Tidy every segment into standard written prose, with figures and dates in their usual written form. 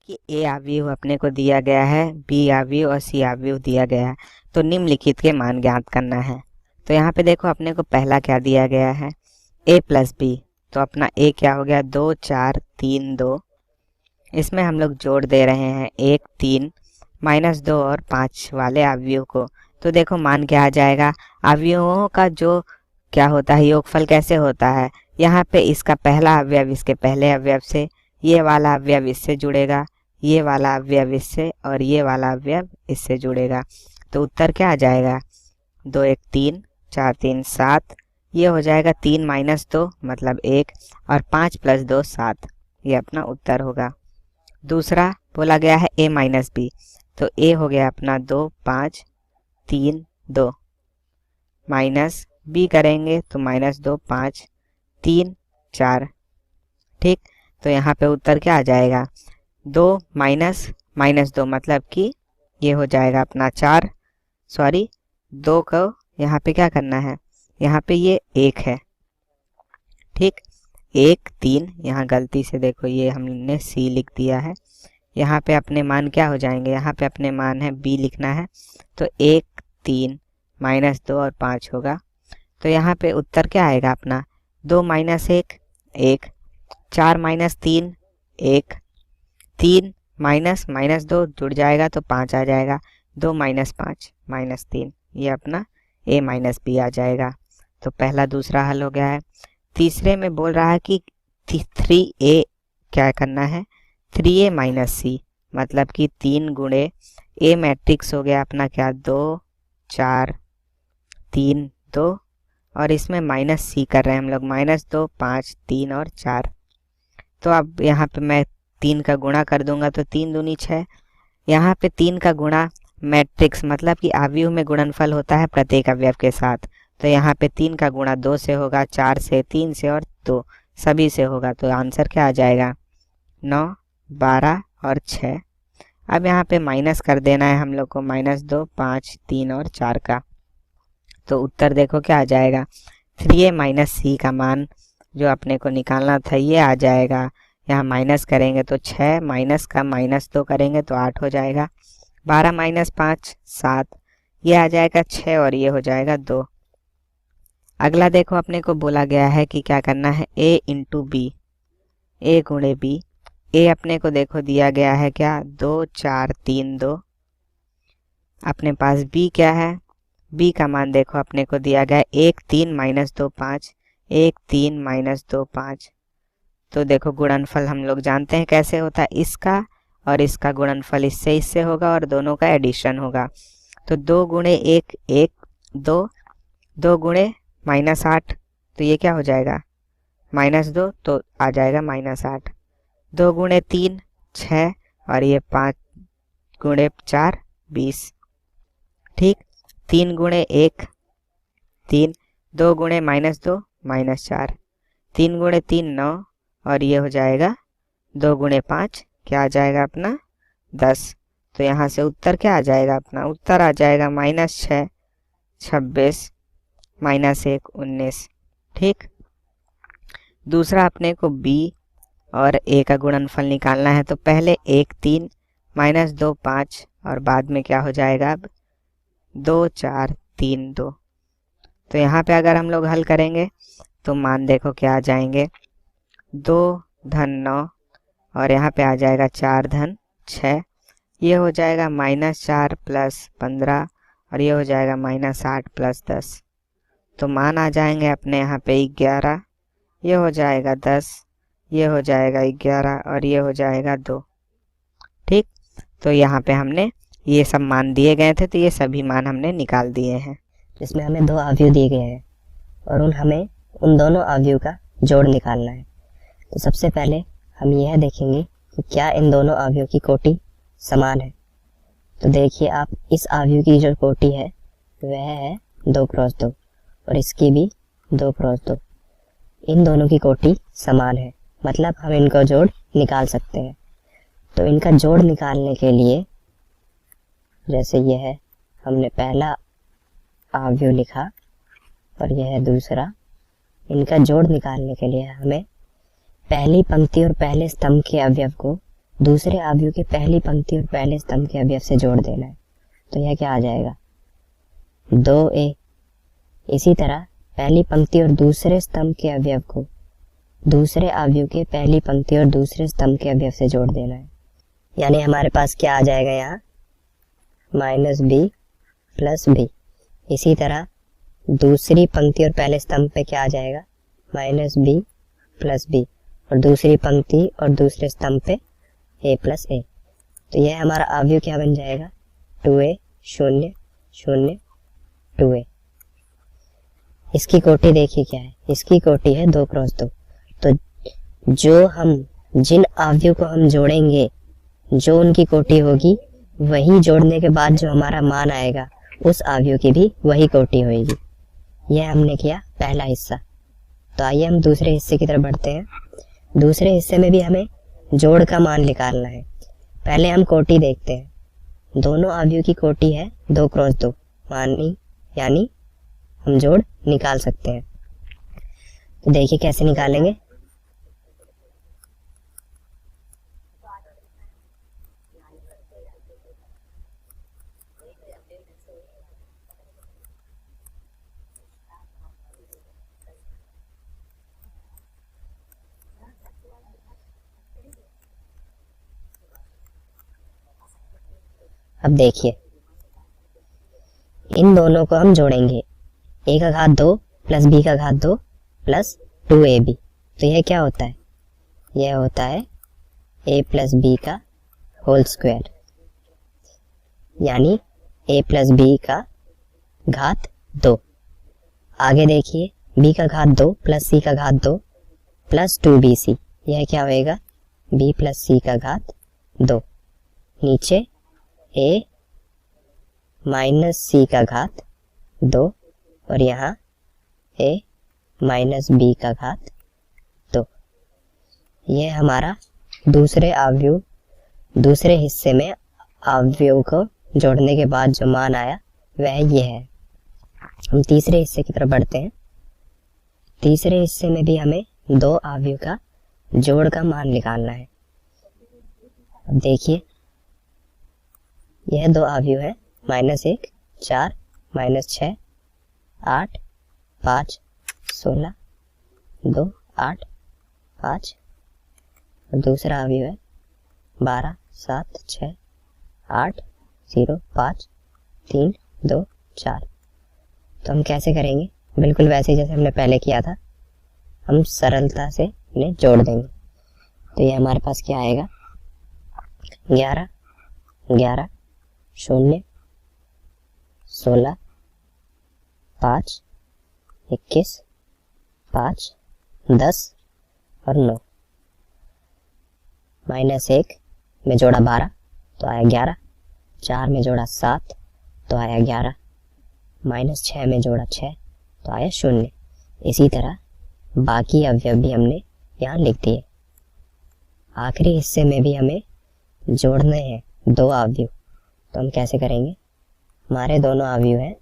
कि ए अवयव अपने को दिया गया है, बी अवयव और सी अवयव दिया गया है, तो निम्नलिखित के मान ज्ञात करना है। तो यहाँ पे देखो अपने को पहला क्या दिया गया है, ए प्लस बी। तो अपना ए क्या हो गया, 2 4 3 2। इसमें हम लोग जोड़ दे रहे हैं 1 3 -2 और 5 वाले अवयव को। तो देखो मान क्या आ जाएगा, अवयवों का जो क्या होता है योगफल कैसे होता है, यहाँ पे इसका पहला अवयव इसके पहले अवयव से, ये वाला अवयव इससे जुड़ेगा, ये वाला अवयव इससे और ये वाला अवयव इससे जुड़ेगा। तो उत्तर क्या आ जाएगा, 2 1 3 4 3 7। ये हो जाएगा 3 - 2 मतलब 1 और 5 + 2 7। ये अपना उत्तर होगा। दूसरा बोला गया है a - b। तो a हो गया अपना 2 5 3 2 माइनस b करेंगे तो -2 5 3 4। ठीक, तो यहाँ पे उत्तर क्या आ जाएगा, 2 -2 मतलब कि ये हो जाएगा अपना 4, सॉरी 2 को यहाँ पे क्या करना है, यहाँ पे ये 1 है। ठीक, 1 3, यहाँ गलती से देखो ये हमने c लिख दिया है। यहाँ पे अपने मान क्या हो जाएंगे, यहाँ पे अपने मान है b लिखना है। तो 1 3 -2 और 5 होगा। तो यहाँ पे उत्तर क्या आएगा अपना, 2 - 1 1, 4 - 3 1, 3 -2 जुड़ जाएगा तो 5 आ जाएगा, 2 - 5 -3। ये अपना a - b आ जाएगा। तो पहला दूसरा हल हो गया है। तीसरे में बोल रहा है कि 3a क्या करना है, 3a - c मतलब कि 3 गुणे a मैट्रिक्स हो गया अपना क्या, 2 4 3 2 और इसमें -c कर रहे हैं हम लोग, -2 5 3 और 4। तो अब यहाँ पे मैं 3 का गुणा कर दूंगा तो 3 दूनी 6। यहाँ पे 3 का गुणा मैट्रिक्स मतलब कि अवयव में गुणनफल होता है प्रत्येक अवयव के साथ। तो यहाँ पे 3 का गुणा 2 से होगा, 4 से 3 से और 2 सभी से होगा। तो आंसर क्या आ जाएगा, 9 12 और 6। अब यहाँ पे माइनस कर देना है हम लोग को, -2 5 3 और 4 का। तो उत्तर देखो क्या आ जाएगा, 3a - c का मान जो अपने को निकालना था ये आ जाएगा। यहाँ माइनस करेंगे तो 6 माइनस का -2 करेंगे तो 8 हो जाएगा, 12 - 5 7। ये आ जाएगा 6 और ये हो जाएगा 2। अगला देखो अपने को बोला गया है कि क्या करना है, a × b, a गुणे b। a अपने को देखो दिया गया है क्या, 2 4 3 2। अपने पास b क्या है, b का मान देखो अपने को दिया गया है 1 3 -2 5, 1 3 -2 5। तो देखो गुणनफल हम लोग जानते हैं कैसे होता है, इसका और इसका गुणनफल इससे होगा और दोनों का एडिशन होगा। तो 2 गुणे 1 1 2, 2 गुणे -8 तो ये क्या हो जाएगा, -2 तो आ जाएगा -8। 2 गुणे 3 6 और ये 5 गुणे 4 20। ठीक, 3 गुणे 1 3, 2 गुणे -2 -4, 3 गुणे 3 9 और ये हो जाएगा 2 गुणे 5 क्या आ जाएगा अपना 10। तो यहाँ से उत्तर क्या आ जाएगा अपना, उत्तर आ जाएगा -6 26 -1 19। ठीक, दूसरा अपने को b और a का गुणनफल निकालना है। तो पहले 1 3 -2 5 और बाद में क्या हो जाएगा अब 2 4 3 2। तो यहाँ पे अगर हम लोग हल करेंगे तो मान देखो क्या आ जाएंगे, 2 धन 9 और यहाँ पे आ जाएगा 4 धन 6। ये हो जाएगा -4 + 15 और ये हो जाएगा -8 + 10। तो मान आ जाएंगे अपने यहाँ पे 11, ये हो जाएगा 10, ये हो जाएगा 11 और ये हो जाएगा 2। ठीक, तो यहाँ पे हमने ये सब मान दिए गए थे, तो ये सभी मान हमने निकाल दिए हैं। जिसमें हमें 2 अवयव दिए गए हैं और हमें उन दोनों अवयव का जोड़ निकालना है। तो सबसे पहले हम यह देखेंगे कि क्या इन दोनों अवयव की कोटि समान है। तो देखिए आप, इस अवयव की जो कोटि है वह है 2 × 2 और इसकी भी 2 × 2। इन दोनों की कोटि समान है, मतलब हम इनको जोड़ निकाल सकते हैं। तो इनका जोड़ निकालने के लिए, जैसे यह है, हमने पहला अवयव लिखा और यह है दूसरा। इनका जोड़ निकालने के लिए हमें पहली पंक्ति और पहले स्तंभ के अवयव को दूसरे अवयव के पहली पंक्ति और पहले स्तंभ के अवयव से जोड़ देना है। तो यह क्या आ जाएगा 2a। इसी तरह पहली पंक्ति और दूसरे स्तंभ के अवयव को दूसरे अवयव के पहली पंक्ति और दूसरे स्तंभ के अवयव से जोड़ देना है। यानी हमारे पास क्या आ जाएगा यहाँ -b + b। इसी तरह दूसरी पंक्ति और पहले स्तंभ पे क्या आ जाएगा -b + b और दूसरी पंक्ति और दूसरे स्तंभ पे a + a। तो यह हमारा अवयव क्या बन जाएगा 2a 0 0 2a। इसकी कोटि देखिए क्या है, इसकी कोटि है 2 × 2। तो जिन अवयव को हम जोड़ेंगे जो उनकी कोटि होगी वही जोड़ने के बाद जो हमारा मान आएगा उस अवयव की भी वही कोटि होगी। यह हमने किया पहला हिस्सा। तो आइए हम दूसरे हिस्से की तरफ बढ़ते हैं। दूसरे हिस्से में भी हमें जोड़ का मान निकालना है। पहले हम कोटि देखते हैं। दोनों अवयव की कोटि है 2 × 2 यानी हम जोड़ निकाल सकते हैं। तो देखिए कैसे निकालेंगे। अब देखिए इन दोनों को हम जोड़ेंगे a का घात 2 + b का घात 2 + 2ab। तो यह क्या होता है, यह होता है a + b का होल स्क्वायर यानी a + b का घात 2। आगे देखिए b का घात 2 + c का घात 2 + 2bc। यह क्या होएगा b + c का घात 2। नीचे a - c का घात 2 और यहाँ a - b का घात 2। यह हमारा दूसरे हिस्से में अवयव को जोड़ने के बाद जो मान आया वह ये है। हम तीसरे हिस्से की तरफ बढ़ते हैं। तीसरे हिस्से में भी हमें 2 अवयव का जोड़ का मान निकालना है। अब देखिए यह 2 अवयव है -1 4 -6 8 5 16 2 8 5 और दूसरा अवयव है 12 7 6 8 0 5 3 2 4। तो हम कैसे करेंगे, बिल्कुल वैसे जैसे हमने पहले किया था। हम सरलता से इन्हें जोड़ देंगे। तो ये हमारे पास क्या आएगा 11 11 0 16 5 21 5 10 और 9। -1 में जोड़ा 12 तो आया 11, 4 में जोड़ा 7 तो आया 11, -6 में जोड़ा 6 तो आया 0। इसी तरह बाकी अवयव भी हमने यहाँ लिख दिए। आखिरी हिस्से में भी हमें जोड़ने हैं 2 अवयव। तो हम कैसे करेंगे, हमारे दोनों अवयव हैं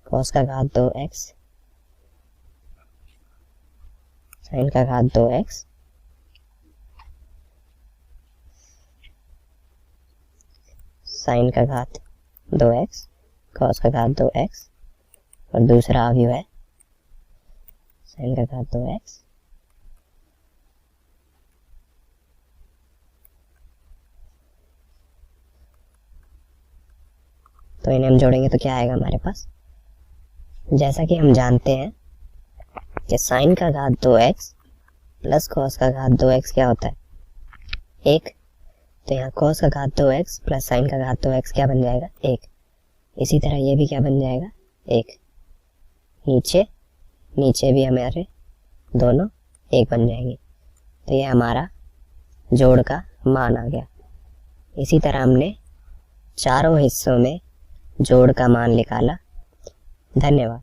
cos का घात 2x sin का घात 2x sin का घात 2x cos का घात 2x और दूसरा अवयव है sin का घात 2x तो इन्हें हम जोड़ेंगे तो क्या आएगा हमारे पास। जैसा कि हम जानते हैं कि sin का घात 2x प्लस cos का घात 2x क्या होता है 1। तो यहाँ cos का घात 2x प्लस sin का घात 2x क्या बन जाएगा 1। इसी तरह ये भी क्या बन जाएगा 1। नीचे भी हमारे दोनों 1 बन जाएंगे। तो ये हमारा जोड़ का मान आ गया। इसी तरह हमने चारों हिस्सों में जोड़ का मान निकाला। धन्यवाद।